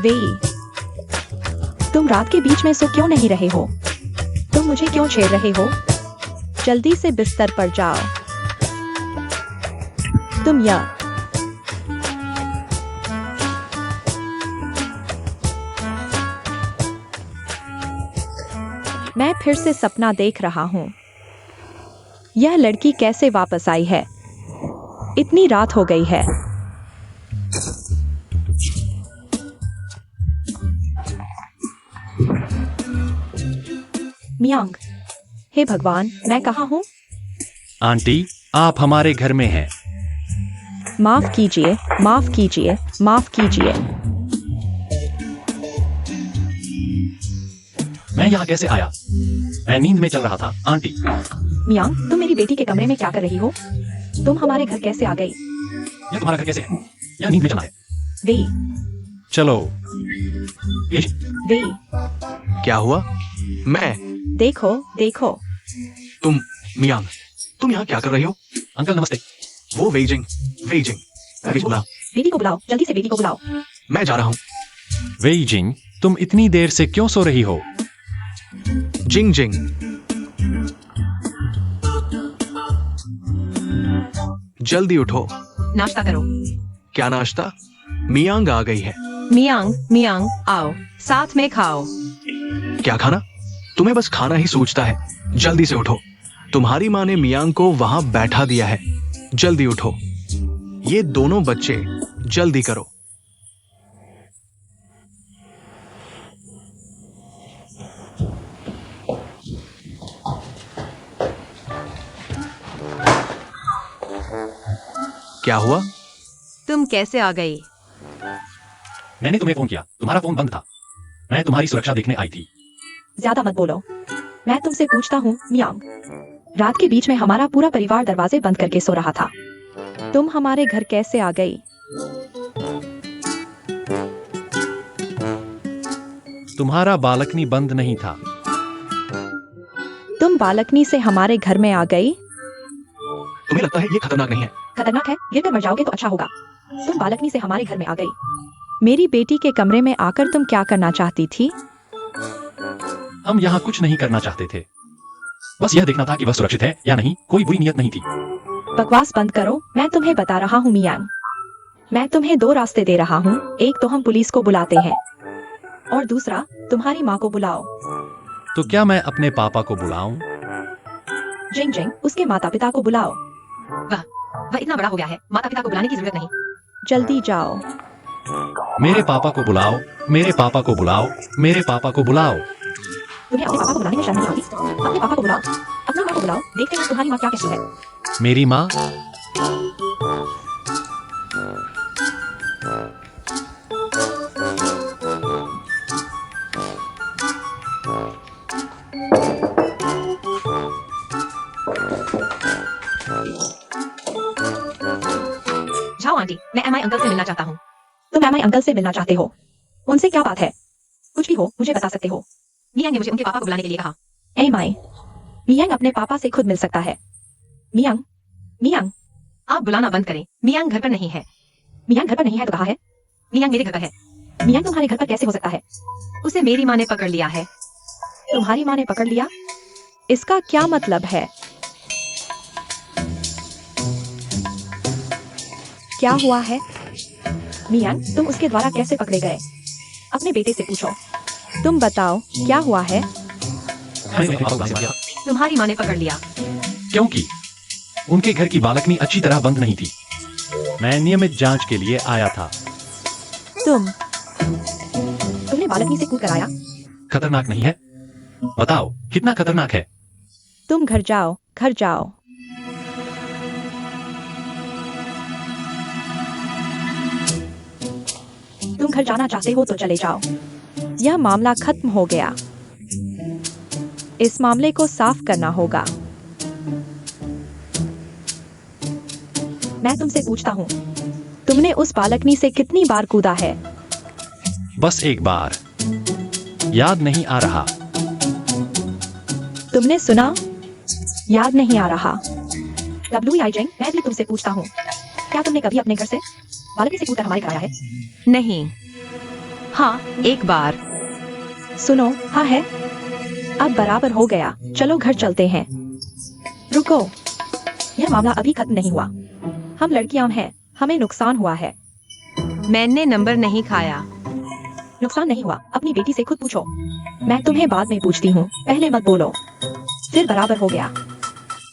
वे, तुम रात के बीच में सो क्यों नहीं रहे हो? तुम मुझे क्यों छेड़ रहे हो? जल्दी से बिस्तर पर जाओ। तुम मैं फिर से सपना देख रहा हूँ। यह लड़की कैसे वापस आई है? इतनी रात हो गई है। मियांग, हे भगवान, मैं कहाँ हूँ? आंटी, आप हमारे घर में हैं। माफ कीजिए, माफ कीजिए, माफ कीजिए। मैं यहाँ कैसे आया? मैं नींद में चल रहा था, आंटी। मियांग, तुम मेरी बेटी के कमरे में क्या कर रही हो? तुम हमारे घर कैसे आ गई? यह तुम्हारा घर कैसे है? यह नींद में चला है। वे, चलो। वे, क्या हुआ? मैं? देखो, देखो। तुम मियांग, तुम यहाँ क्या कर रही हो? अंकल नमस्ते। वो वेइजिंग बुलाओ। बेटी को बुलाओ, जल्दी से बेटी को बुलाओ। मैं जा रहा हूँ। वेइजिंग, तुम इतनी देर से क्यों सो रही हो? जिंग जिंग, जल्दी उठो। नाश्ता करो। क्या नाश्ता? मियांग आ गई है। मियांग, मियांग, आओ, साथ में खाओ। क्या खाना? तुम्हें बस खाना ही सोचता है। जल्दी से उठो। तुम्हारी माँ ने मियांग को वहां बैठा दिया है। जल्दी उठो। ये दोनों बच्चे, जल्दी करो। क्या हुआ? तुम कैसे आ गई? मैंने तुम्हें फोन किया, तुम्हारा फोन बंद था। मैं तुम्हारी सुरक्षा देखने आई थी। ज्यादा मत बोलो। मैं तुमसे पूछता हूँ, मियांग, रात के बीच में हमारा पूरा परिवार दरवाजे बंद करके सो रहा था। तुम हमारे घर कैसे आ गई? तुम्हारा बालकनी बंद नहीं था। तुम बालकनी से हमारे घर में आ गई? तुम्हें लगता है ये खतरनाक नहीं है? खतरनाक है? गिरकर मर जाओगे तो अच्छा होगा। तुम बालकनी से हमारे घर में आ गई। मेरी बेटी के कमरे में आकर तुम क्या करना चाहती थी? हम यहाँ कुछ नहीं करना चाहते थे। बस यह देखना था कि वह सुरक्षित है या नहीं। कोई बुरी नियत नहीं थी। बकवास बंद करो। मैं तुम्हें बता रहा हूँ मियांग, मैं तुम्हें दो रास्ते दे रहा हूँ। एक तो हम पुलिस को बुलाते हैं और दूसरा तुम्हारी माँ को बुलाओ। तो क्या मैं अपने पापा को बुलाऊं? जिंग जिंग, उसके माता पिता को बुलाओ। वह इतना बड़ा हो गया है, माता पिता को बुलाने की जरूरत नहीं। जल्दी जाओ। मेरे पापा को बुलाओ, मेरे पापा को बुलाओ, मेरे पापा को बुलाओ। तुम्हें अपने पापा को बुलाने में शर्म नहीं आती? अपने पापा को बुलाओ, अपनी माँ को बुलाओ। देखते हैं तुम्हारी माँ क्या कहती है। मेरी माँ? जाओ आंटी, मैं एमआई अंकल से मिलना चाहता हूँ। तुम एमआई अंकल से मिलना चाहते हो? उनसे क्या बात है? कुछ भी हो मुझे बता सकते हो। मियांग ने मुझे उनके पापा को बुलाने के लिए कहा। एमआई, मियांग अपने पापा से खुद मिल सकता है। मियांग, मियांग, आप बुलाना बंद करें। मियांग घर पर नहीं है। मियांग घर पर नहीं है तो कहाँ है? मियांग मेरे घर पर है। मियांग तुम्हारे घर पर कैसे हो सकता है? उसे मेरी माँ ने पकड़ लिया है। तुम्हारी माँ ने पकड़ लिया? इसका क्या मतलब है? क्या हुआ है? मियांग, तुम उसके द्वारा कैसे पकड़े गए? अपने बेटे से पूछो। तुम बताओ क्या हुआ है? तुम्हारी माँ ने पकड़ लिया। क्योंकि उनके घर की बालकनी अच्छी तरह बंद नहीं थी। मैं नियमित जांच के लिए आया था। तुमने बालकनी से कूद कर आया? खतरनाक नहीं है? बताओ कितना खतरनाक है? तुम घर जाओ, घर जाओ। तुम घर जाना चाहते हो तो चले जाओ। यह मामला खत्म हो गया। इस मामले को साफ करना होगा। मैं तुमसे पूछता हूँ, तुमने उस बालकनी से कितनी बार कूदा है? बस एक बार। याद नहीं आ रहा। तुमने सुना? याद नहीं आ रहा। WI जिंग, मैं भी तुमसे पूछता हूँ, क्या तुमने कभी अपने घर से बालकनी से कूदकर हमारे घर आया है? नहीं। हाँ, एक बार। सुनो, हाँ है। अब बराबर हो गया, चलो घर चलते हैं। रुको, यह मामला अभी खत्म नहीं हुआ। हम लड़कियां हैं, हमें नुकसान हुआ है। मैंने नंबर नहीं खाया। नुकसान नहीं हुआ, अपनी बेटी से खुद पूछो। मैं तुम्हें बाद में पूछती हूँ, पहले मत बोलो। फिर बराबर हो गया।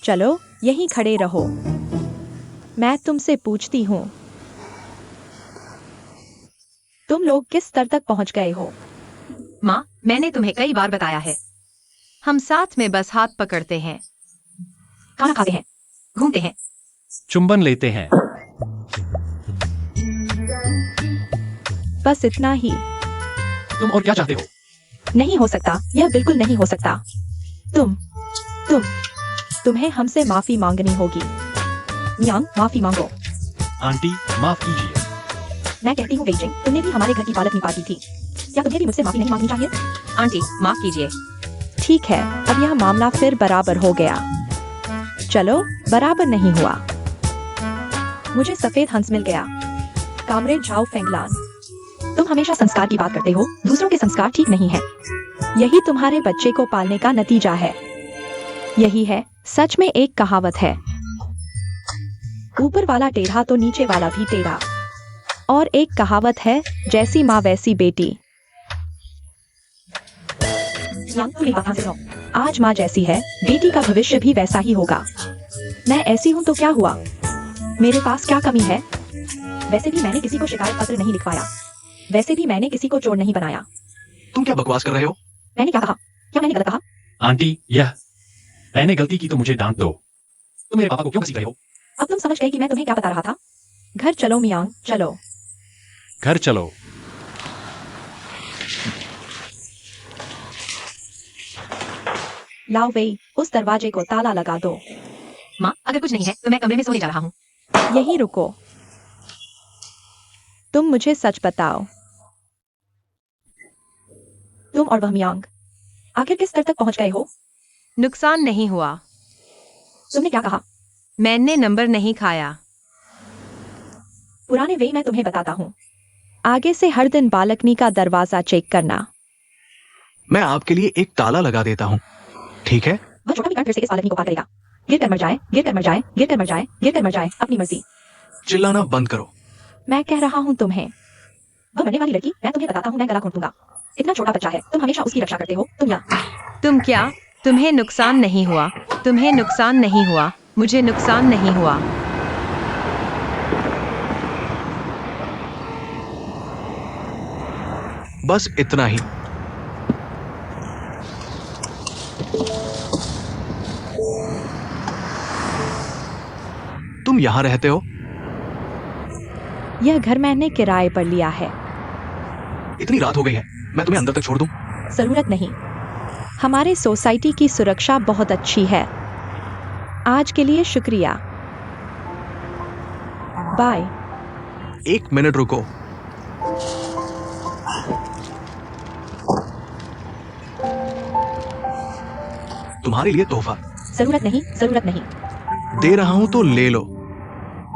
चलो, यहीं खड़े रहो। मैं तुमसे पूछती हूँ, तुम लोग किस स्तर तक पहुँच गए हो? माँ, मैंने तुम्हें कई बार बताया है। हम साथ में बस हाथ पकड़ते हैं, खाना खाते हैं, घूमते हैं। चुंबन लेते हैं। बस इतना ही। तुम और क्या चाहते हो? नहीं हो सकता, यह बिल्कुल नहीं हो सकता। तुम्हें हमसे माफी मांगनी होगी। मियांग, माफी मांगो। आंटी, माफ कीजिए। मैं कहती हूँ वेइजिंग, तुमने भी हमारे घर की पालक निभा की थी। क्या तुम्हें भी मुझसे माफी नहीं मांगनी चाहिए? आंटी, माफ कीजिए। ठीक है, अब यह मामला फिर बराबर हो गया। चलो, बराबर नहीं हुआ। मुझे सफेद हंस मिल गया। कामरेड झाओ फेंगलान, तुम हमेशा संस्कार की बात करते हो, दूसरों के संस्कार ठीक नहीं है। यही तुम्हारे बच्चे को पालने का नतीजा है। यही है, सच में एक कहावत है, ऊपर वाला टेढ़ा तो नीचे वाला भी टेढ़ा। और एक कहावत है, जैसी माँ वैसी बेटी। तुम एक बात ध्यान से सुनो, आज माँ जैसी है, बेटी का भविष्य भी वैसा ही होगा। मैं ऐसी हूँ तो क्या हुआ? मेरे पास क्या कमी है? वैसे भी मैंने किसी को शिकायत पत्र नहीं लिखवाया। वैसे भी मैंने किसी को चोर नहीं बनाया। तुम क्या बकवास कर रहे हो? मैंने क्या कहा? क्या मैंने गलत कहा? आंटी, यह मैंने गलती की तो मुझे डांट दो। तुम मेरे पापा को क्यों घसीट रहे हो? अब तुम समझ गए कि मैं तुम्हें क्या बता रहा था। घर चलो मियांग, चलो। घर चलो। लाओ वेई, उस दरवाजे को ताला लगा दो। माँ, अगर कुछ नहीं है तो मैं कमरे में सोने जा रहा हूँ। यही रुको। तुम मुझे सच बताओ, तुम और वह मियांग आखिर किस स्तर तक पहुंच गए हो? नुकसान नहीं हुआ। तुमने क्या कहा? मैंने नंबर नहीं खाया। पुराने वे मैं तुम्हें बताता हूँ। आगे से हर दिन बालकनी का दरवाजा चेक करना। मैं आपके लिए एक ताला लगा देता हूँ, ठीक है? वह छोटा मिकन फिर से इस बालकनी को पार करेगा। गिर कर मर जाए, गिर कर मर जाए, गिर कर मर जाए, गिर कर मर जाए, अपनी मर्जी। चिल्लाना बंद करो। मैं कह रहा हूँ तुम्हें, वह मरने वाली लड़की, मैं तुम्हें बताता हूँ, मैं गला घोंट दूंगा। इतना छोटा बच्चा है, तुम हमेशा उसकी रक्षा करते हो। तुम क्या? तुम्हें नुकसान नहीं हुआ। तुम्हें नुकसान नहीं हुआ। मुझे नुकसान नहीं हुआ। बस इतना ही। तुम यहाँ रहते हो? यह घर मैंने किराए पर लिया है। इतनी रात हो गई है, मैं तुम्हें अंदर तक छोड़ दूं? जरूरत नहीं। हमारे सोसाइटी की सुरक्षा बहुत अच्छी है। आज के लिए शुक्रिया। बाय। 1 मिनट रुको। तुम्हारे लिए तोहफा। जरूरत नहीं, जरूरत नहीं। दे रहा हूं तो ले लो।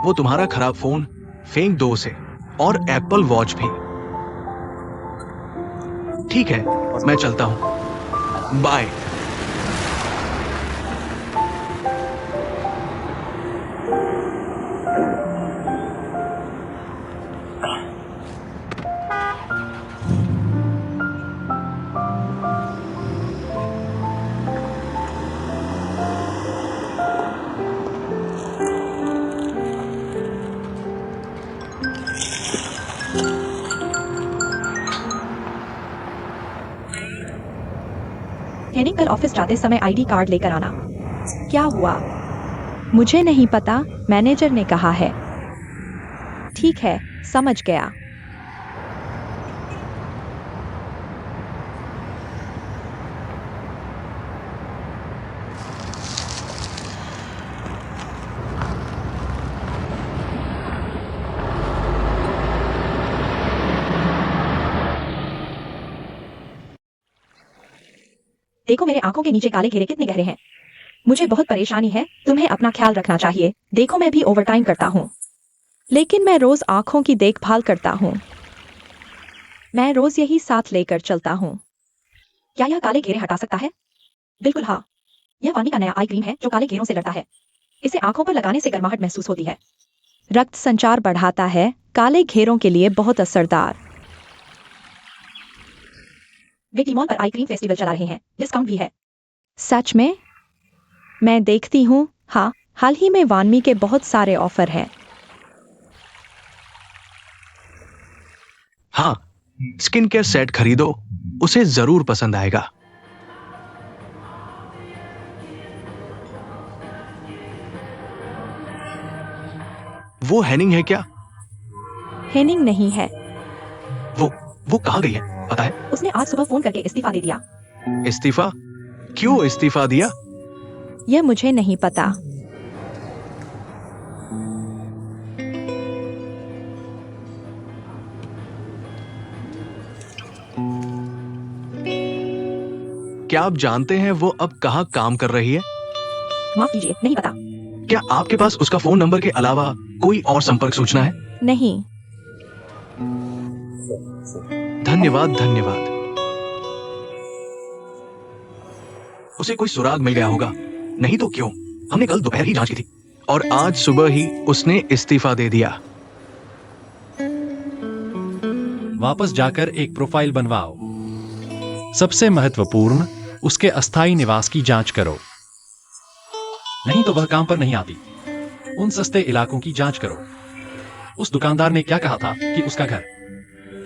वो तुम्हारा खराब फोन फेंक दो उसे, और एप्पल वॉच भी। ठीक है, मैं चलता हूं। बाय। हेनिंग, कल ऑफिस जाते समय आईडी कार्ड लेकर आना। क्या हुआ? मुझे नहीं पता, मैनेजर ने कहा है। ठीक है, समझ गया। देखो मेरे आंखों के नीचे काले घेरे कितने गहरे हैं। मुझे बहुत परेशानी है, तुम्हें अपना ख्याल रखना चाहिए। देखो मैं भी ओवरटाइम करता हूँ, लेकिन मैं रोज आंखों की देखभाल करता हूँ। मैं रोज यही साथ लेकर चलता हूँ। क्या यह काले घेरे हटा सकता है? बिल्कुल हाँ। यह वानी का नया आई क्रीम है जो काले घेरों से लड़ता है। इसे आंखों पर लगाने से गर्माहट महसूस होती है। रक्त संचार बढ़ाता है, काले घेरों के लिए बहुत असरदार। वे टीमॉन पर आई क्रीम फेस्टिवल चला रहे हैं, डिस्काउंट भी है। सच में? मैं देखती हूँ। हाँ, हाल ही में वानमी के बहुत सारे ऑफर हैं। हाँ, स्किन केयर सेट खरीदो, उसे जरूर पसंद आएगा। वो हैनिंग है क्या? हेनिंग नहीं है। वो कहाँ गई है पता है? उसने आज सुबह फोन करके इस्तीफा दे दिया। इस्तीफा? क्यों इस्तीफा दिया? यह मुझे नहीं पता। क्या आप जानते हैं वो अब कहाँ काम कर रही है? माफ कीजिए, नहीं पता। क्या आपके पास उसका फोन नंबर के अलावा कोई और संपर्क सूचना है? नहीं। धन्यवाद धन्यवाद। उसे कोई सुराग मिल गया होगा, नहीं तो क्यों? हमने कल दोपहर ही जांच की थी और आज सुबह ही उसने इस्तीफा दे दिया। वापस जाकर एक प्रोफाइल बनवाओ। सबसे महत्वपूर्ण, उसके अस्थायी निवास की जांच करो। नहीं तो वह काम पर नहीं आती। उन सस्ते इलाकों की जांच करो। उस दुकानदार ने क्या कहा था कि उसका घर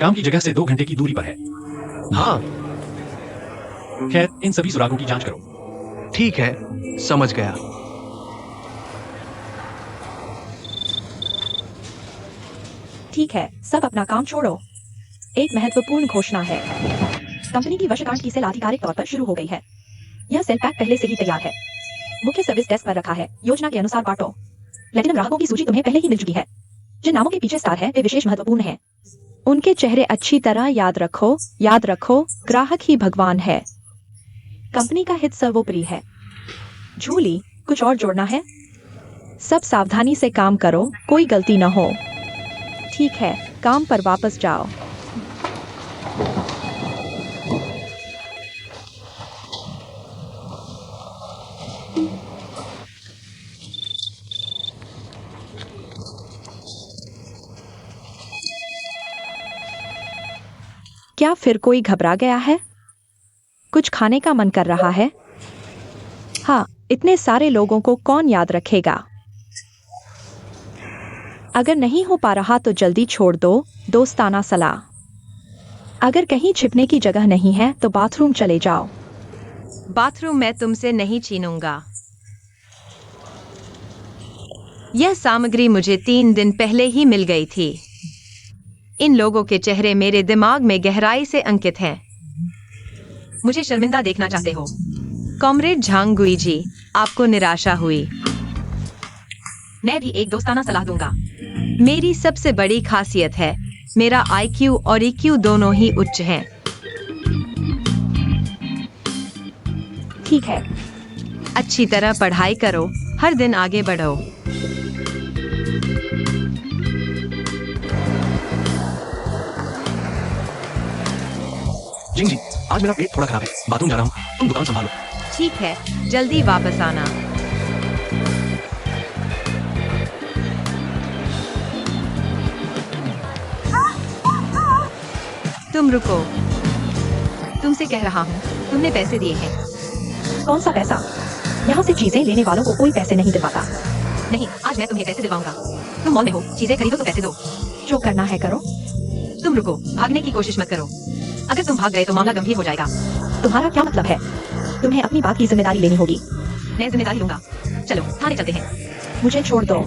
काम की जगह से 2 घंटे की दूरी पर है। हाँ खैर, इन सभी सुरागों की जांच करो। ठीक है, समझ गया। ठीक है, सब अपना काम छोड़ो। एक महत्वपूर्ण घोषणा है। कंपनी की वर्षगांठ की सेल आधिकारिक तौर पर शुरू हो गई है। यह सेल पैक पहले से ही तैयार है। मुख्य सर्विस डेस्क पर रखा है। योजना के अनुसार बांटो। प्लेटिनम ग्राहकों की सूची तुम्हें पहले ही मिल चुकी है। जिन नामों के पीछे स्टार है वे विशेष महत्वपूर्ण हैं। उनके चेहरे अच्छी तरह याद रखो। याद रखो, ग्राहक ही भगवान है। कंपनी का हित सर्वोपरि है। झूली, कुछ और जोड़ना है? सब सावधानी से काम करो, कोई गलती न हो। ठीक है, काम पर वापस जाओ। क्या फिर कोई घबरा गया है? कुछ खाने का मन कर रहा है? हाँ, इतने सारे लोगों को कौन याद रखेगा? अगर नहीं हो पा रहा तो जल्दी छोड़ दो। दोस्ताना सलाह। अगर कहीं छिपने की जगह नहीं है तो बाथरूम चले जाओ। बाथरूम मैं तुमसे नहीं छीनूंगा। यह सामग्री मुझे 3 दिन पहले ही मिल गई थी। इन लोगों के चेहरे मेरे दिमाग में गहराई से अंकित हैं। मुझे शर्मिंदा देखना चाहते हो? कॉमरेड झांगुई जी, आपको निराशा हुई। मैं भी एक दोस्ताना सलाह दूंगा। मेरी सबसे बड़ी खासियत है, मेरा IQ और EQ दोनों ही उच्च हैं। ठीक है। अच्छी तरह पढ़ाई करो, हर दिन आगे बढ़ो। जिंग जी, आज मेरा पेट थोड़ा खराब है, बाथरूम जा रहा हूँ, तुम दुकान संभालो। ठीक है, जल्दी वापस आना। तुम रुको। तुमसे कह रहा हूँ, तुमने पैसे दिए हैं। कौन सा पैसा? यहाँ से चीजें लेने वालों को कोई पैसे नहीं दिलवाता। नहीं, आज मैं तुम्हें पैसे दिलवाऊंगा। तुम मॉल में हो, चीजें खरीदो तो पैसे दो। जो करना है करो। तुम रुको, भागने की कोशिश मत करो। अगर तुम भाग गए तो मामला गंभीर हो जाएगा। तुम्हारा क्या मतलब है? तुम्हें अपनी बात की जिम्मेदारी लेनी होगी। मैं जिम्मेदारी लूंगा। चलो, थाने चलते हैं। मुझे छोड़ दो।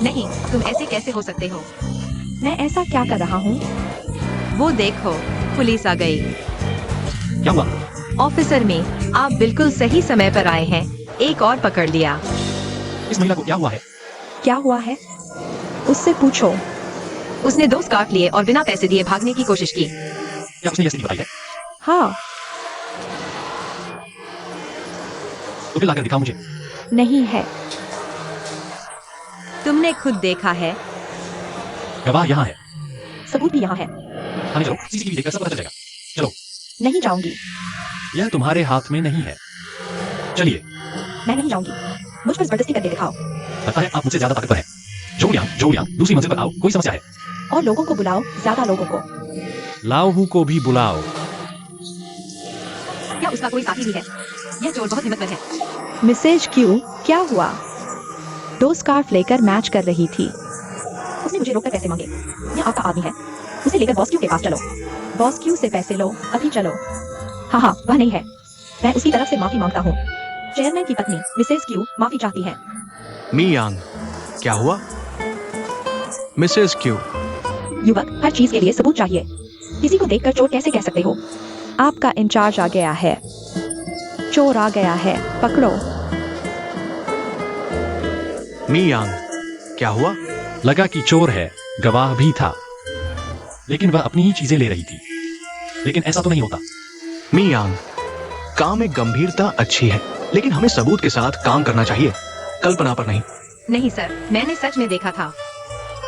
नहीं, तुम ऐसे कैसे हो सकते हो? मैं ऐसा क्या कर रहा हूँ? वो देखो, पुलिस आ गई। क्या हुआ? ऑफिसर में, आप बिल्कुल सही समय पर आए हैं। एक और पकड़ लिया। इस महिला को क्या हुआ है? क्या हुआ है? उससे पूछो। उसने 2 स्कार्फ लिए और बिना पैसे दिए भागने की कोशिश की। क्या उसने ये स्थिति बताई है? हाँ। तो फिर लाकर दिखाओ मुझे। नहीं है। तुमने खुद देखा है। गवाह यहाँ है। सबूत भी यहाँ है। थाने चलो, सीसीटीवी देखकर सब पता चल जाएगा। चलो। नहीं जाऊंगी। यह तुम्हारे हाथ में नहीं है। चलिए। मैं नहीं जाऊंगी। मुझ पर जबरदस्ती करके दिखाओ। लगता है आप मुझसे ज्यादा ताकतवर हैं। जोलियांग, दूसरी मंजिल पर आओ, कोई समस्या है? और लोगों को बुलाओ, ज्यादा लोगों को। लाओहू को भी बुलाओ। क्या उसका कोई साथी भी है? यह चोर बहुत हिम्मतवर है। मिसेज क्यू, क्या हुआ? 2 स्कार्फ लेकर मैच कर रही थी। उसने मुझे रोककर पैसे मांगे। यह आपका आदमी है। उसे लेकर बॉस क्यू के पास चलो। बॉस क्यू से पैसे लो, अभी चलो। हाँ, वह नहीं है। मैं उसकी तरफ से माफी मांगता हूँ। चेयरमैन की पत्नी मिसेज क्यू माफी चाहती है। मियांग, क्या हुआ? मिसेस क्यू, युवक, हर चीज के लिए सबूत चाहिए। किसी को देखकर चोर कैसे कह सकते हो? आपका इंचार्ज आ गया है। चोर आ गया है, पकड़ो। मियांग, क्या हुआ? लगा कि चोर है, गवाह भी था, लेकिन वह अपनी ही चीजें ले रही थी। लेकिन ऐसा तो नहीं होता। मियांग, काम में गंभीरता अच्छी है, लेकिन हमें सबूत के साथ काम करना चाहिए, कल्पना पर नहीं। नहीं सर, मैंने सच में देखा था,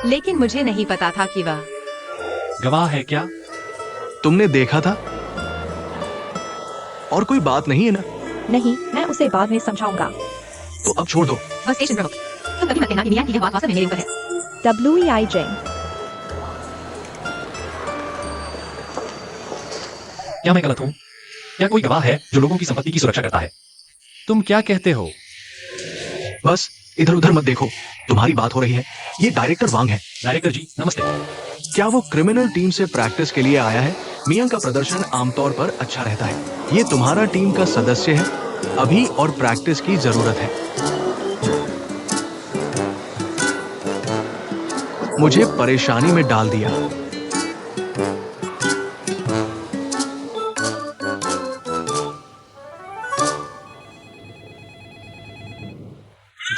लेकिन मुझे नहीं पता था कि वह गवाह है क्या? तुमने देखा था? और कोई बात नहीं है ना? नहीं, मैं उसे बाद में समझाऊंगा। तो अब छोड़ दो। वह स्टेशन प्रमुख। तुम कभी मत कहना कि मियां की यह बात वास्तव में मेरे ऊपर है। WEI जेंग। क्या मैं गलत हूँ? क्या कोई गवाह है जो लोगों की संपत्ति की सुरक्षा करता है? तुम क्या कहते हो? बस इधर उधर मत देखो, तुम्हारी बात हो रही है। ये डायरेक्टर वांग है। डायरेक्टर जी, नमस्ते। क्या वो क्रिमिनल टीम से प्रैक्टिस के लिए आया है? मियांग का प्रदर्शन आमतौर पर अच्छा रहता है। ये तुम्हारा टीम का सदस्य है, अभी और प्रैक्टिस की जरूरत है। मुझे परेशानी में डाल दिया।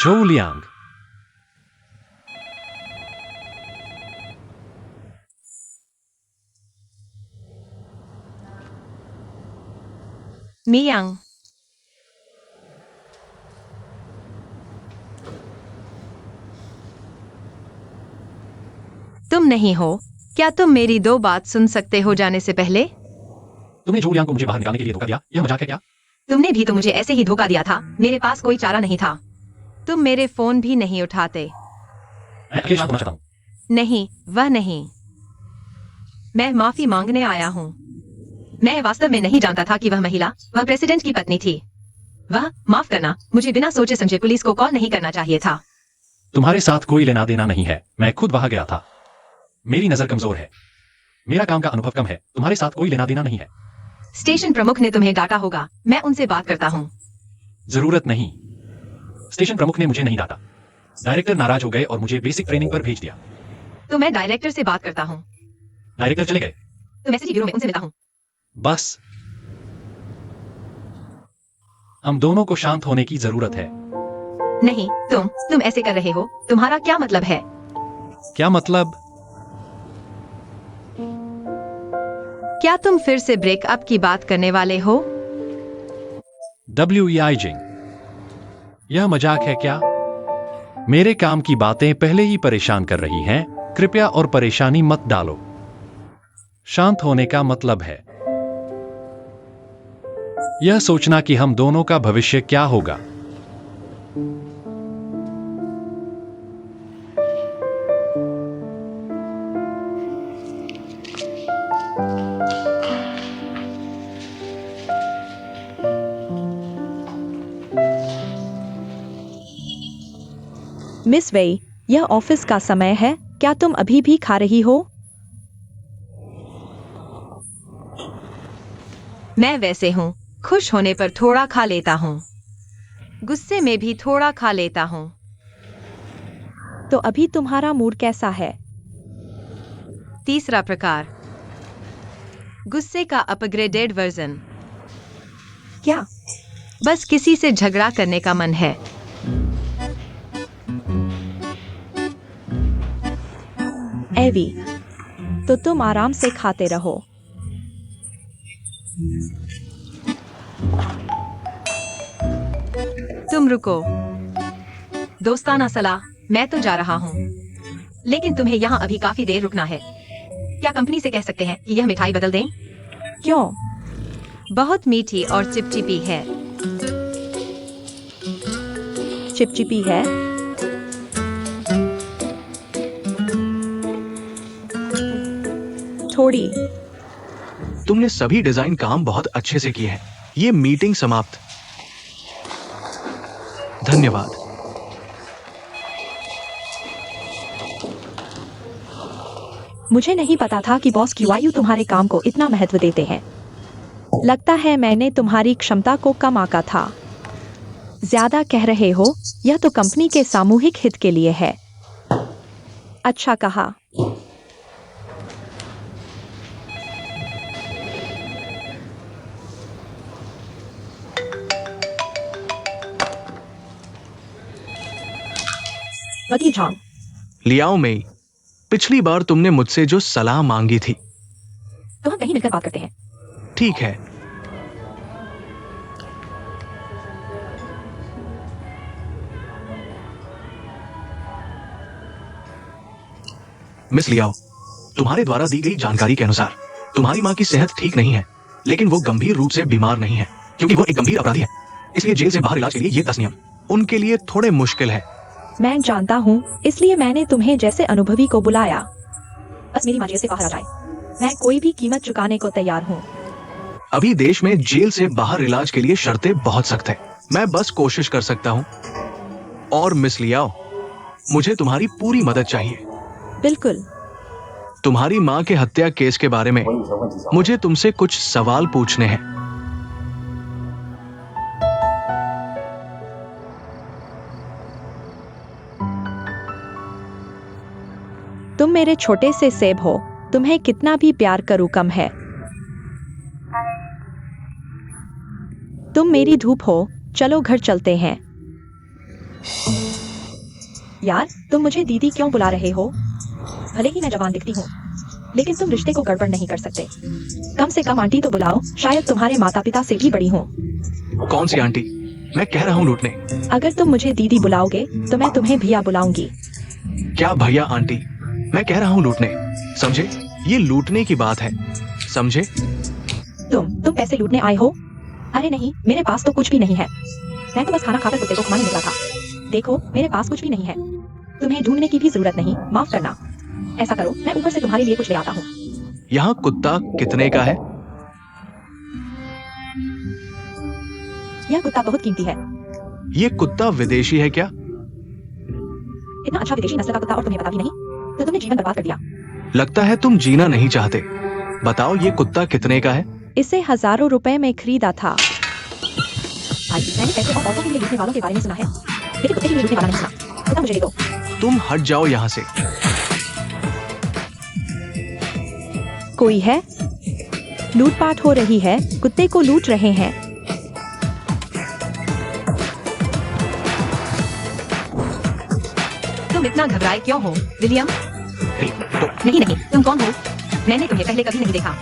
जोलियांग, मियांग, तुम नहीं हो? क्या तुम मेरी 2 बात सुन सकते हो जाने से पहले? तुमने जोलियांग को मुझे बाहर निकालने के लिए धोखा दिया। यह मजाक है क्या? तुमने भी तो मुझे ऐसे ही धोखा दिया था। मेरे पास कोई चारा नहीं था। तुम मेरे फोन भी नहीं उठाते। मैं अकेले शांत होना चाहता हूँ। नहीं, वह नहीं। मैं माफी मांगने आया हूँ। मैं वास्तव में नहीं जानता था कि वह महिला, वह प्रेसिडेंट की पत्नी थी। वह, माफ करना, मुझे बिना सोचे समझे पुलिस को कॉल नहीं करना चाहिए था। तुम्हारे साथ कोई लेना देना नहीं है। मैं खुद वहां गया था। मेरी नजर कमजोर है। मेरा काम का अनुभव कम है। तुम्हारे साथ कोई लेना देना नहीं है। स्टेशन प्रमुख ने तुम्हें डांटा होगा। मैं उनसे बात करता हूँ। जरूरत नहीं। स्टेशन प्रमुख ने मुझे नहीं डांटा। डायरेक्टर नाराज हो गए और मुझे बेसिक ट्रेनिंग पर भेज दिया। तो मैं डायरेक्टर से बात करता हूँ। डायरेक्टर चले गए। तो मैसेज ब्यूरो में उनसे मिलता हूँ। बस, हम दोनों को शांत होने की जरूरत है। नहीं, तुम ऐसे कर रहे हो। तुम्हारा क्या मतलब है? क्या मतलब? क्या तुम फिर से ब्रेकअप की बात करने वाले हो? WEI जिंग, यह मजाक है क्या? मेरे काम की बातें पहले ही परेशान कर रही हैं। कृपया और परेशानी मत डालो। शांत होने का मतलब है यह सोचना कि हम दोनों का भविष्य क्या होगा। मिस वेई, यह ऑफिस का समय है। क्या तुम अभी भी खा रही हो? मैं वैसे हूँ। खुश होने पर थोड़ा खा लेता हूँ, गुस्से में भी थोड़ा खा लेता हूँ। तो अभी तुम्हारा मूड कैसा है? तीसरा प्रकार, गुस्से का अपग्रेडेड वर्जन। क्या? बस किसी से झगड़ा करने का मन है। एवी, तो तुम आराम से खाते रहो। तुम रुको। दोस्ताना सलाह, मैं तो जा रहा हूँ, लेकिन तुम्हें यहाँ अभी काफी देर रुकना है। क्या कंपनी से कह सकते हैं कि यह मिठाई बदल दें? क्यों? बहुत मीठी और चिपचिपी है। चिपचिपी है? थोड़ी। तुमने सभी डिजाइन काम बहुत अच्छे से किए हैं। ये मीटिंग समाप्त। धन्यवाद। मुझे नहीं पता था कि बॉस क्यूआईयू तुम्हारे काम को इतना महत्व देते हैं। लगता है मैंने तुम्हारी क्षमता को कम आंका था। ज्यादा कह रहे हो, यह तो कंपनी के सामूहिक हित के लिए है। अच्छा कहा। वकी झांग। लियाओ मेई, पिछली बार तुमने मुझसे जो सलाह मांगी थी। तो हम कहीं मिलकर बात करते हैं। ठीक है। मिस लियाओ, तुम्हारे द्वारा दी गई जानकारी के अनुसार तुम्हारी माँ की सेहत ठीक नहीं है, लेकिन वो गंभीर रूप से बीमार नहीं है, क्योंकि वो एक गंभीर अपराधी है। इसलिए जेल से बाहर इलाज के लिए ये 10 नियम उनके लिए थोड़े मुश्किल है। मैं जानता हूँ, इसलिए मैंने तुम्हें जैसे अनुभवी को बुलाया। बस मेरी माँ जेल से बाहर आ जाए। मैं कोई भी कीमत चुकाने को तैयार हूँ। अभी देश में जेल से बाहर इलाज के लिए शर्तें बहुत सख्त है। मैं बस कोशिश कर सकता हूँ। और मिस लियाओ, मुझे तुम्हारी पूरी मदद चाहिए। बिल्कुल। तुम्हारी माँ के हत्या केस के बारे में मुझे तुमसे कुछ सवाल पूछने हैं। तुम मेरे छोटे से सेब हो, तुम्हें कितना भी प्यार करूं कम है। तुम मेरी धूप हो, चलो घर चलते हैं। यार, तुम मुझे दीदी क्यों बुला रहे हो? भले ही मैं जवान दिखती हूँ, लेकिन तुम रिश्ते को गड़बड़ नहीं कर सकते। कम से कम आंटी तो बुलाओ, शायद तुम्हारे माता पिता से भी बड़ी हो। कौन सी आंटी? मैं कह रहा हूँ लूटने। अगर तुम मुझे दीदी बुलाओगे, तो मैं तुम्हें भैया बुलाऊंगी। क्या भैया आंटी? मैं कह रहा हूँ लूटने, समझे? ये लूटने की बात है, समझे? तुम पैसे लूटने आए हो? अरे नहीं, मेरे पास तो कुछ भी नहीं है। मैं तो बस खाना खाकर कुत्ते को घुमाने निकला था। देखो, मेरे पास कुछ भी नहीं है। तुम्हें ढूंढने की भी जरूरत नहीं, माफ करना। ऐसा करो, मैं ऊपर से तुम्हारे लिए कुछ ले आता हूँ। यहाँ कुत्ता कितने का है? यह कुत्ता बहुत कीमती है। ये कुत्ता विदेशी है क्या? इतना अच्छा विदेशी नस्ल का कुत्ता और तुम्हें पता भी नहीं, तो तुमने जीवन बर्बाद कर दिया। लगता है तुम जीना नहीं चाहते। बताओ, ये कुत्ता कितने का है? इसे हजारों रुपए में खरीदा था। भाई, मैंने पैसे और औरतों के लिए लूटने वालों के बारे में सुना है, लेकिन कुत्ते के लिए लूटने वाला नहीं सुना। कुत्ता मुझे दे दो। तुम हट जाओ यहाँ से। कोई है? लूटपाट हो रही है, कुत्ते को लूट रहे हैं। तुम इतना घबराए क्यों हो, विलियम? नहीं, तुम कौन हो? मैंने तुम्हें पहले कभी नहीं देखा।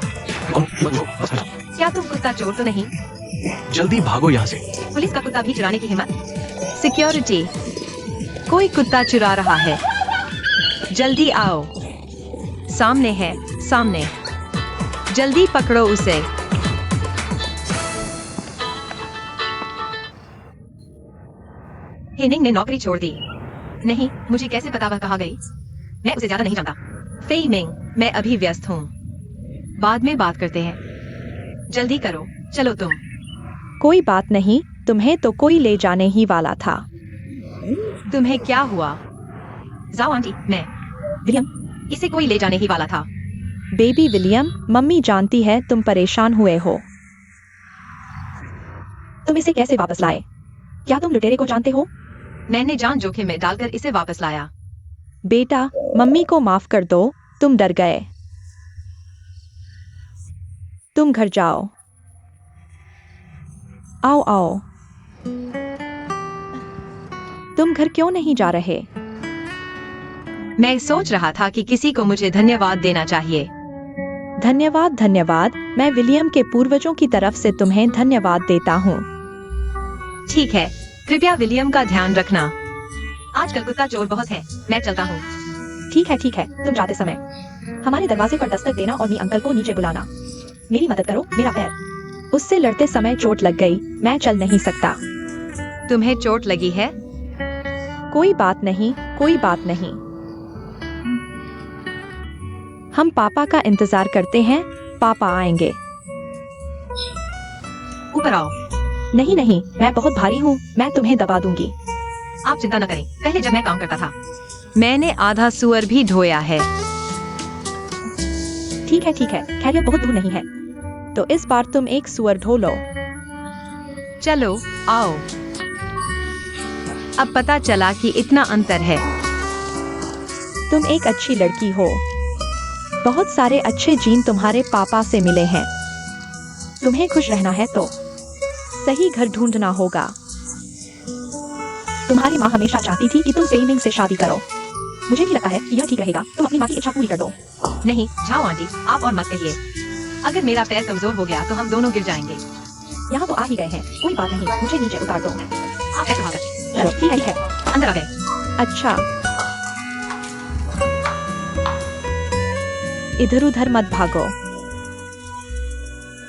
क्या तुम कुत्ता चोर तो नहीं? जल्दी भागो यहाँ से। पुलिस का कुत्ता भी चुराने की हिम्मत? सिक्योरिटी, कोई कुत्ता चुरा रहा है। जल्दी आओ। सामने है, सामने। जल्दी पकड़ो उसे। हेनिंग ने नौकरी छोड़ दी। नहीं, मुझे कैसे पता वह कहाँ गई? मैं उसे ज्यादा नहीं जानता। फेई मिंग, मैं अभी व्यस्त हूँ। बाद में बात करते हैं। जल्दी करो, चलो तुम। कोई बात नहीं, तुम्हें तो कोई ले जाने ही वाला था। तुम्हें क्या हुआ? जाओ आंटी, मैं। विलियम, इसे कोई ले जाने ही वाला था। बेबी विलियम, मम्मी जानती है तुम परेशान हुए हो। तुम इसे कैसे वापस लाए? क्या तुम लुटेरे को जानते हो? मैंने जान जोखिम में डालकर इसे वापस लाया। बेटा, मम्मी को माफ कर दो, तुम डर गए। तुम घर जाओ। आओ आओ। तुम घर क्यों नहीं जा रहे? मैं सोच रहा था कि किसी को मुझे धन्यवाद देना चाहिए। धन्यवाद धन्यवाद, मैं विलियम के पूर्वजों की तरफ से तुम्हें धन्यवाद देता हूँ। ठीक है, कृपया विलियम का ध्यान रखना। आजकल कुत्ता चोर बहुत है। मैं चलता हूँ। ठीक है, तुम जाते समय हमारे दरवाजे पर दस्तक देना और मी अंकल को नीचे बुलाना। मेरी मदद करो, मेरा पैर। उससे लड़ते समय चोट लग गई, मैं चल नहीं सकता। तुम्हें चोट लगी है? कोई बात नहीं, कोई बात नहीं। हम पापा का इंतजार करते हैं, पापा आएंगे। ऊपर आओ। नहीं नहीं, मैं बहुत भारी हूँ, मैं तुम्हें दबा दूंगी। आप चिंता न करें, पहले जब मैं काम करता था मैंने आधा सुअर भी ढोया है। ठीक है, खैर यह बहुत दूर नहीं है, तो इस बार तुम एक सुअर ढो लो। चलो आओ। अब पता चला कि इतना अंतर है। तुम एक अच्छी लड़की हो, बहुत सारे अच्छे जीन तुम्हारे पापा से मिले हैं। तुम्हें खुश रहना है तो सही घर ढूंढना होगा। तुम्हारी माँ हमेशा चाहती थी कि तुम पेइमिंग से शादी करो। मुझे भी लगता है कि यह ठीक रहेगा, तुम अपनी माँ की इच्छा पूरी कर दो। नहीं जाओ आंटी, आप और मत कहिए। अगर मेरा पैर कमजोर हो गया तो हम दोनों गिर जाएंगे। यहाँ तो आ ही गए हैं, कोई बात नहीं, मुझे नीचे उतार दो। आप ऐसे भागो। चलो ठीक है। अंदर आ गए। अच्छा, इधर उधर मत भागो।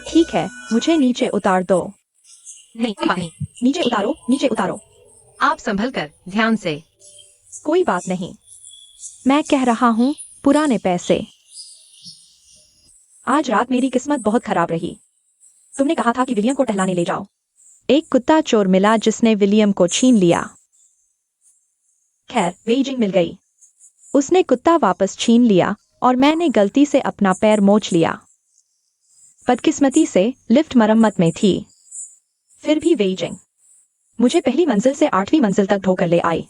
ठीक है, मुझे नीचे उतार दो। नहीं कोई बात नहीं, नीचे उतारो, नीचे उतारो। आप संभल कर, ध्यान से। कोई बात नहीं, मैं कह रहा हूँ पुराने पैसे। आज रात मेरी किस्मत बहुत खराब रही। तुमने कहा था कि विलियम को टहलाने ले जाओ। एक कुत्ता चोर मिला जिसने विलियम को छीन लिया। खैर बेइजिंग मिल गई। उसने कुत्ता वापस छीन लिया और मैंने गलती से अपना पैर मोच लिया। बदकिस्मती से लिफ्ट मरम्मत में थी। फिर भी वेइजिंग मुझे पहली मंजिल से 8वीं मंजिल तक ढोकर ले आई।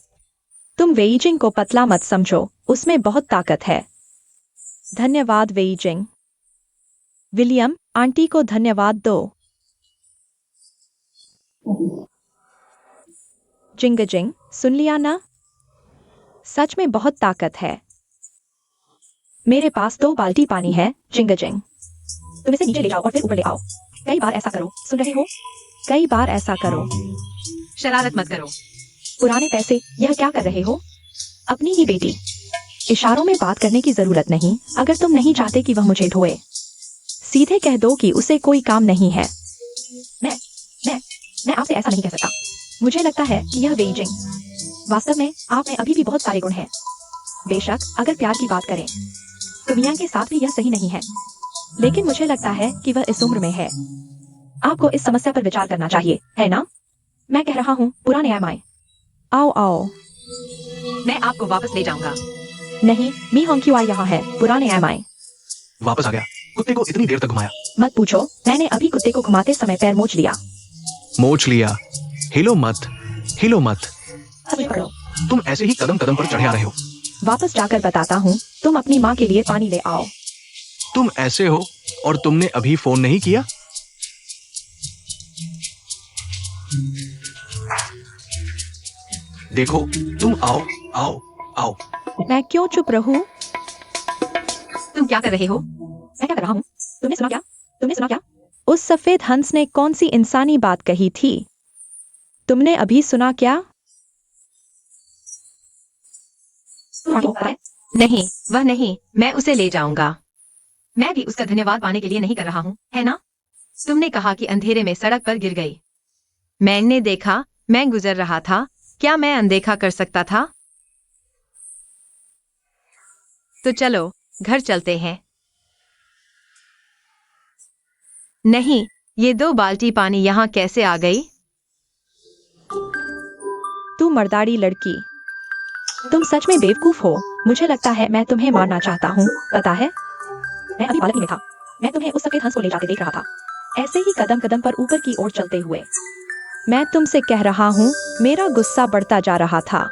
तुम वेइजिंग को पतला मत समझो, उसमें बहुत ताकत है। धन्यवाद वेइजिंग। विलियम, आंटी को धन्यवाद दो। जिंग, सुन लिया ना? सच में बहुत ताकत है। मेरे पास 2 बाल्टी पानी है। जिंग, तुम इसे नीचे ले जाओ और फिर ऊपर ले आओ। कई बार ऐसा करो, सुन रहे हो? कई बार ऐसा करो। शरारत मत करो। पुराने पैसे, यह क्या कर रहे हो? अपनी ही बेटी। इशारों में बात करने की जरूरत नहीं। अगर तुम नहीं चाहते कि वह मुझे ढोए, सीधे कह दो कि उसे कोई काम नहीं है। मैं आपसे ऐसा नहीं कह सकता। मुझे लगता है कि यह वेइजिंग। वास्तव में आप में अभी भी बहुत सारे गुण हैं। बेशक अगर प्यार की बात करें तो मियां के साथ भी यह सही नहीं है, लेकिन मुझे लगता है कि वह इस उम्र में है। आपको इस समस्या पर विचार करना चाहिए, है ना? मैं कह रहा हूँ पुराने एमआई। आओ। मैं आपको वापस ले जाऊंगा। नहीं, मी होंक्यूआ यहाँ है। पुराने एमआई। वापस आ गया। कुत्ते को इतनी देर तक घुमाया। मत पूछो, मैंने अभी कुत्ते को घुमाते समय पैर मोच लिया। मोच लिया? हिलो मत। अब मुझे पकड़ो। तुम ऐसे ही कदम कदम पर चढ़े आ रहे हो। वापस जाकर बताता हूँ। तुम अपनी माँ के लिए पानी ले आओ। तुम ऐसे हो और तुमने अभी फोन नहीं किया? देखो, तुम आओ। मैं क्यों चुप रहूं? तुम क्या कर रहे हो? मैं क्या कर रहा हूँ? तुमने सुना क्या? उस सफेद हंस ने कौन सी इंसानी बात कही थी? तुमने अभी सुना क्या? नहीं, वह नहीं, मैं उसे ले जाऊंगा। मैं भी उसका धन्यवाद पाने के लिए नहीं कर रहा हूँ, है ना? तुमने कहा कि अंधेरे में सड़क पर गिर गई। मैंने देखा, मैं गुजर रहा था। क्या मैं अनदेखा कर सकता था? तो चलो घर चलते हैं। नहीं, ये 2 बाल्टी पानी यहाँ कैसे आ गई? तू मर्दाड़ी लड़की, तुम सच में बेवकूफ हो। मुझे लगता है मैं तुम्हें मारना चाहता हूँ, पता है? मैं अभी बालकनी में था। मैं तुम्हें उस सफेद हंस को ले जाते देख रहा था, ऐसे ही कदम कदम पर ऊपर की ओर चलते हुए। मैं तुमसे कह रहा हूँ, मेरा गुस्सा बढ़ता जा रहा था।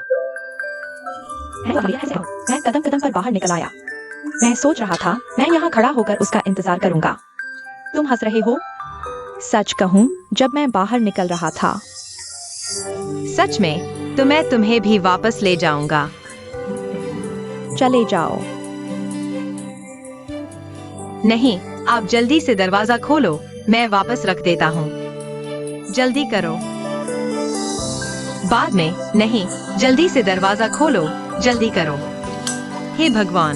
मैं कदम कदम पर बाहर निकल आया। मैं सोच रहा था मैं यहाँ खड़ा होकर उसका इंतजार करूंगा। तुम हंस रहे हो? सच कहूँ, जब मैं बाहर निकल रहा था। सच में? तो मैं तुम्हें भी वापस ले जाऊंगा। चले जाओ। नहीं, आप जल्दी से दरवाजा खोलो, मैं वापस रख देता हूँ। जल्दी करो। बाद में नहीं, जल्दी से दरवाजा खोलो, जल्दी करो। हे भगवान।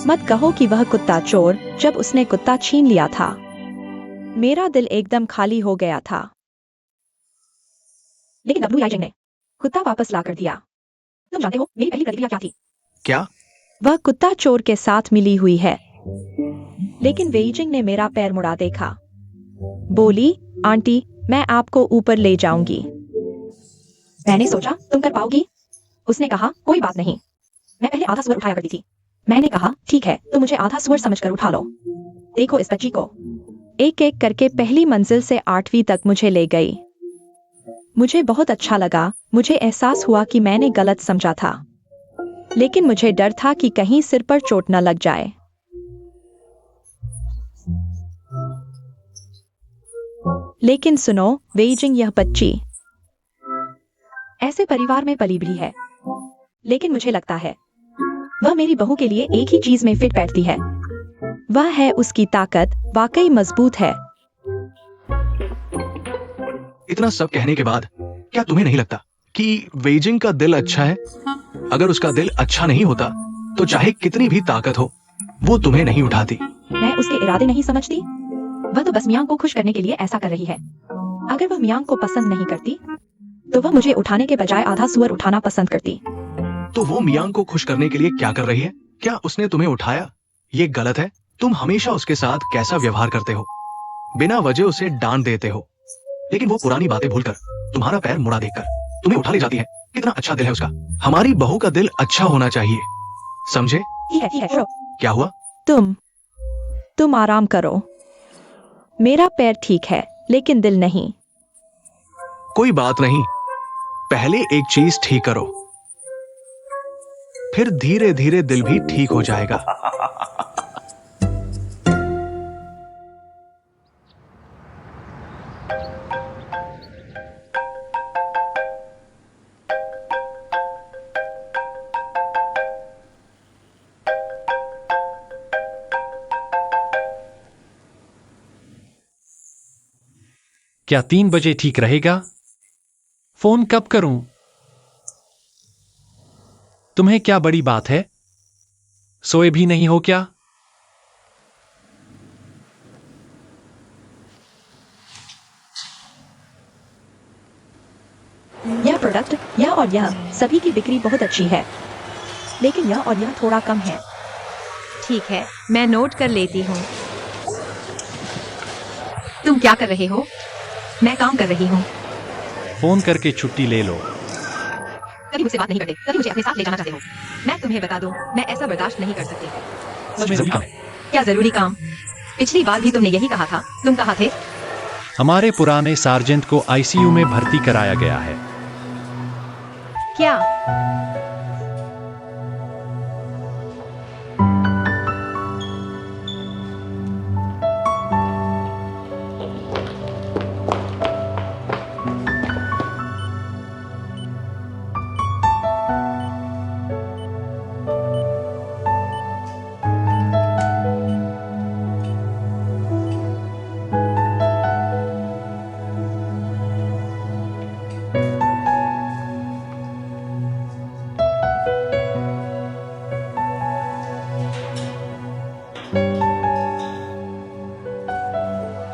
मत कहो कि वह कुत्ता चोर, जब उसने कुत्ता छीन लिया था मेरा दिल एकदम खाली हो गया था। लेकिन WIJ ने कुत्ता वापस ला कर दिया। तुम जानते हो मेरी पहली प्रतिक्रिया क्या थी? क्या? वह कुत्ता चोर के साथ मिली हुई है। लेकिन वेइजिंग ने मेरा पैर मुड़ा देखा। बोली, आंटी, मैं आपको ऊपर ले जाऊंगी। मैंने सोचा तुम कर पाओगी। उसने कहा, कोई बात नहीं, मैं पहले आधा सुअर उठाया करती थी। मैंने कहा, ठीक है, तो मुझे आधा सुअर समझकर उठा लो। देखो इस बच्ची को। एक एक करके पहली मंजिल से 8वीं तक मुझे ले गई। मुझे बहुत अच्छा लगा। मुझे एहसास हुआ कि मैंने गलत समझा था, लेकिन मुझे डर था कि कहीं सिर पर चोट न लग जाए। लेकिन सुनो वेइजिंग, यह बच्ची ऐसे परिवार में पली भी है, लेकिन मुझे लगता है वह मेरी बहू के लिए एक ही चीज में फिट बैठती है। वह है उसकी ताकत, वाकई मजबूत है। इतना सब कहने के बाद क्या तुम्हें नहीं लगता कि वेजिंग का दिल अच्छा है? अगर उसका दिल अच्छा नहीं होता तो चाहे कितनी भी ताकत हो, वो तुम्हें नहीं उठाती। मैं उसके इरादे नहीं समझती। वह तो बस मियांग को खुश करने के लिए ऐसा कर रही है। अगर वह मियांग को पसंद नहीं करती तो वह मुझे उठाने के बजाय आधा सुअर उठाना पसंद करती। तो वो मियांग को खुश करने के लिए क्या कर रही है? क्या उसने तुम्हें उठाया? ये गलत है। तुम हमेशा उसके साथ कैसा व्यवहार करते हो, बिना वजह उसे डांट देते हो, लेकिन वो पुरानी बातें भूलकर तुम्हारा पैर मुड़ा देखकर तुम्हें उठा ले जाती है। कितना अच्छा दिल है उसका। हमारी बहू का दिल अच्छा होना चाहिए, समझे? ठीक है, छोड़ो। क्या हुआ? तुम आराम करो। मेरा पैर ठीक है, लेकिन दिल नहीं। कोई बात नहीं, पहले एक चीज ठीक करो, फिर धीरे धीरे दिल भी ठीक हो जाएगा। क्या 3 बजे ठीक रहेगा? फोन कब करूं? तुम्हें क्या बड़ी बात है? सोए भी नहीं हो क्या? यह प्रोडक्ट, यह और यह सभी की बिक्री बहुत अच्छी है, लेकिन यह और यह थोड़ा कम है। ठीक है, मैं नोट कर लेती हूँ। तुम क्या कर रहे हो? मैं काम कर रही हूँ। फोन करके छुट्टी ले लो। कभी मुझसे बात नहीं करते, कभी मुझे अपने साथ ले जाना चाहते हो। मैं तुम्हें बता दूं, मैं ऐसा बर्दाश्त नहीं कर सकती। जरूरी काम है। क्या जरूरी काम? पिछली बार भी तुमने यही कहा था। तुम कहाँ थे? हमारे पुराने सार्जेंट को आईसीयू में भर्ती कराया गया है। क्या?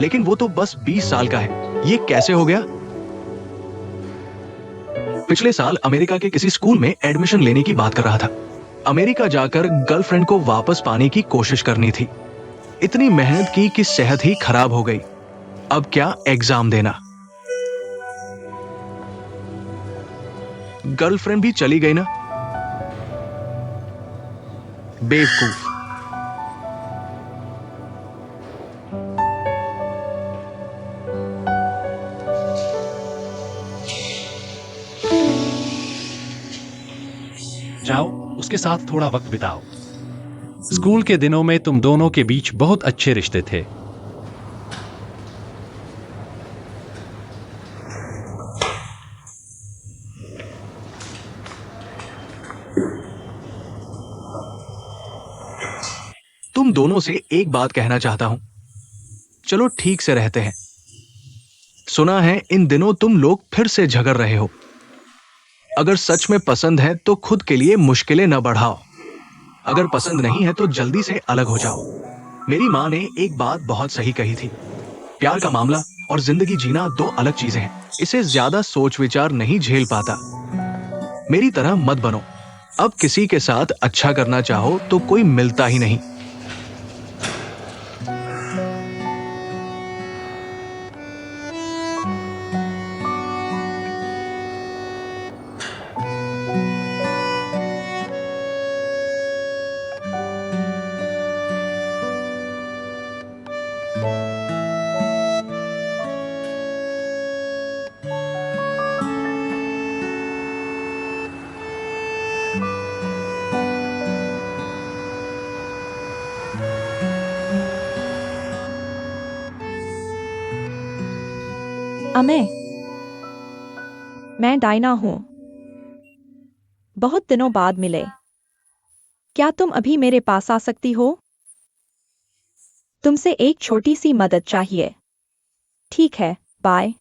लेकिन वो तो बस 20 साल का है, ये कैसे हो गया? पिछले साल अमेरिका के किसी स्कूल में एडमिशन लेने की बात कर रहा था। अमेरिका जाकर गर्लफ्रेंड को वापस पाने की कोशिश करनी थी। इतनी मेहनत की कि सेहत ही खराब हो गई। अब क्या एग्जाम देना? गर्लफ्रेंड भी चली गई ना। बेवकूफ। जाओ, उसके साथ थोड़ा वक्त बिताओ। स्कूल के दिनों में तुम दोनों के बीच बहुत अच्छे रिश्ते थे। तुम दोनों से एक बात कहना चाहता हूं। चलो ठीक से रहते हैं। सुना है इन दिनों तुम लोग फिर से झगड़ रहे हो। अगर सच में पसंद है तो खुद के लिए मुश्किलें न बढ़ाओ। अगर पसंद नहीं है तो जल्दी से अलग हो जाओ। मेरी माँ ने एक बात बहुत सही कही थी, प्यार का मामला और जिंदगी जीना दो अलग चीजें हैं। इसे ज्यादा सोच विचार नहीं झेल पाता। मेरी तरह मत बनो। अब किसी के साथ अच्छा करना चाहो तो कोई मिलता ही नहीं। अमे, मैं डायना हूं। बहुत दिनों बाद मिले। क्या तुम अभी मेरे पास आ सकती हो? तुमसे एक छोटी सी मदद चाहिए। ठीक है, बाय।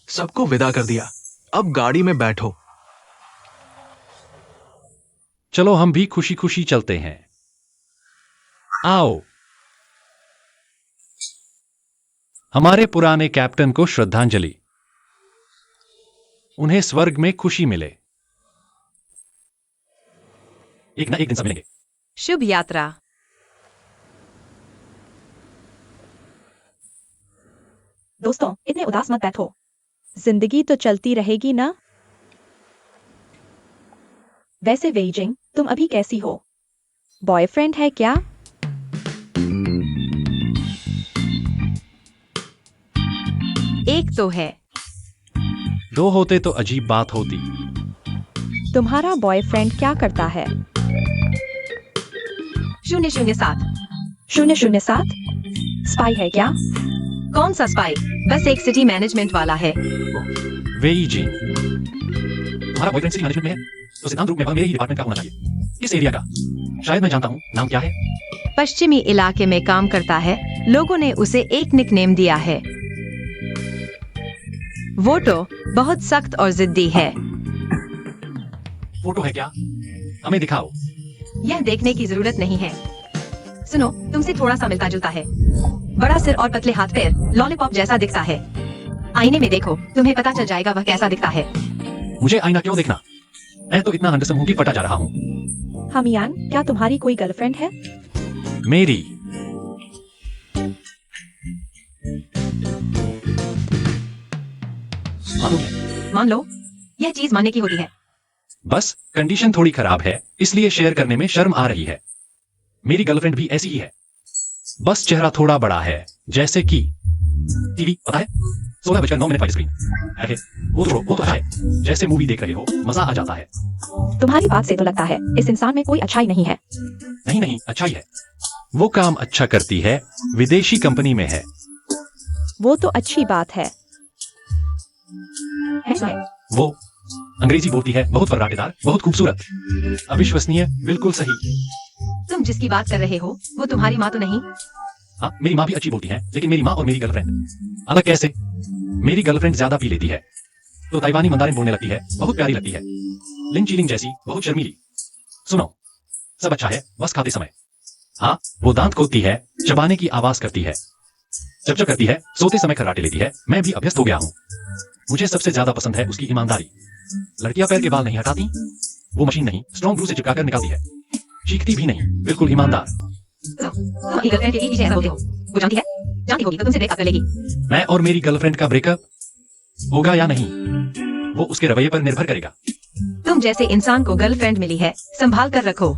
सबको विदा कर दिया। अब गाड़ी में बैठो। चलो हम भी खुशी खुशी चलते हैं। आओ। हमारे पुराने कैप्टन को श्रद्धांजलि। उन्हें स्वर्ग में खुशी मिले। एक ना एक दिन सब मिलेंगे। शुभ यात्रा। दोस्तों, इतने उदास मत बैठो। जिंदगी तो चलती रहेगी ना। वैसे वेइजिंग, तुम अभी कैसी हो? बॉयफ्रेंड है क्या? एक तो है। दो होते तो अजीब बात होती। तुम्हारा बॉयफ्रेंड क्या करता है? 007। 007? स्पाई है क्या? कौन सा स्पाई? बस एक सिटी मैनेजमेंट वाला है। वेई जी, तुम्हारा बॉयफ्रेंड सिटी मैनेजमेंट में है तो सिद्धांत रूप में वह मेरे ही डिपार्टमेंट का होना चाहिए। इस एरिया का शायद मैं जानता हूँ। नाम क्या है? पश्चिमी इलाके में काम करता है। लोगों ने उसे एक निकनेम दिया है। वो तो बहुत सख्त और जिद्दी है। फोटो है क्या? हमें दिखाओ। यह देखने की जरूरत नहीं है। सुनो, तुमसे थोड़ा सा मिलता जुलता है। बड़ा सिर और पतले हाथ पैर, लॉलीपॉप जैसा दिखता है। आईने में देखो, तुम्हें पता चल जाएगा वह कैसा दिखता है। मुझे आईना क्यों देखना? मैं तो इतना हंडसम हूँ कि फटा जा रहा हूँ। हमियान, क्या तुम्हारी कोई गर्लफ्रेंड है? मेरी मान लो, यह चीज मानने की होती है। बस कंडीशन थोड़ी खराब है, इसलिए शेयर करने में शर्म आ रही है। मेरी गर्लफ्रेंड भी ऐसी ही है। बस चेहरा थोड़ा बड़ा है, जैसे कि टीवी, पता है? 16:09 वाली स्क्रीन। अरे, वो तो अच्छा है। जैसे मूवी देख रहे हो, मजा आ जाता है। तुम्हारी बात से तो लगता है इस इंसान में कोई अच्छाई नहीं है। नहीं, अच्छा ही है। वो काम अच्छा करती है, विदेशी कंपनी में है। वो तो अच्छी बात है। वो अंग्रेजी बोलती है, बहुत फर्राटेदार, बहुत खूबसूरत, अविश्वसनीय, बिल्कुल सही। तुम जिसकी बात कर रहे हो, वो तुम्हारी माँ तो नहीं? हाँ, मेरी माँ भी अच्छी बोलती है, लेकिन मेरी माँ और मेरी गर्लफ्रेंड अलग कैसे? मेरी गर्लफ्रेंड ज्यादा पी लेती है, तो ताइवानी मंदारिन बोलने लगती है, बहुत प्यारी लगती है, लिन चीलिंग जैसी, बहुत शर्मीली। सुनो, सब अच्छा है, बस खाते समय। हाँ, वो दांत खोदती है, चबाने की आवाज करती है, चपचप करती है, सोते समय खर्राटे लेती है। मैं भी अभ्यस्त हो गया हूँ। मुझे सबसे ज्यादा पसंद है उसकी ईमानदारी। लड़कियां पैर के बाल नहीं हटाती, वो मशीन नहीं, स्ट्रॉन्ग ग्लू से चिपकाकर निकालती है। चीखती भी नहीं, बिल्कुल ईमानदार। तुम्हारी गर्लफ्रेंड के लिए पीछे ऐसा बोलते हो। वो जानती होगी तो तुमसे ब्रेकअप कर लेगी। मैं और मेरी गर्लफ्रेंड का ब्रेकअप होगा या नहीं, वो उसके रवैये पर निर्भर करेगा। तुम जैसे इंसान को गर्लफ्रेंड मिली है, संभाल कर रखो।